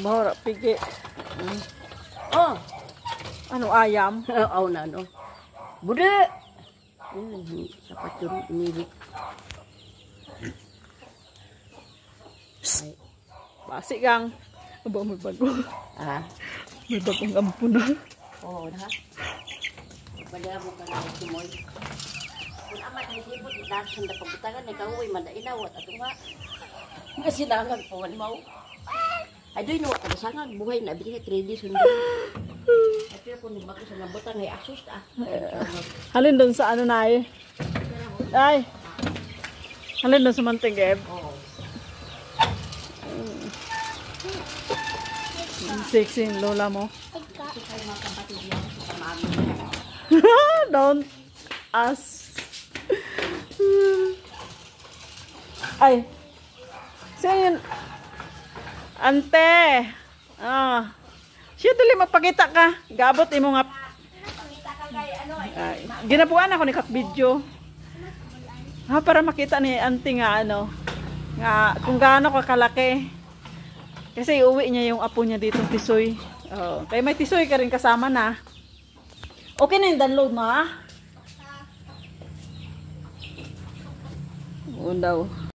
Mahora pigi. Oh, Ano ayam? oh na no. Bude. Dapat turun ini. Ay, Basi kang. Aba may bago. ah. May bagong ampun na. Oh, dah. Pada bukan sumoy. Kung amat ay sibot dasan da pagbutangan ni kauwi man da inawat ato nga. Nga sinangag po man mau. Ay doy no kada sangag buhay na bili 3D sundo. Ay ko ni bako sa nabutang ay asus ta. Halin doon sa ano na eh. Ay. Halin doon sa mantigeb. Oh. Sexy yung lola mo. Don't ask. Ay. Sino yun? Ante. Ah. Siya dali magpakita ka. Gabot imo nga. Ay. Ginapuan ako ni kak video. Ha, para makita ni auntie nga ano. Nga kung gaano ka kalaki. Kasi uwi niya yung apo niya dito, tisoy. Oh, kaya may tisoy ka rin kasama na. Okay na yung download mo, ha? Oo daw.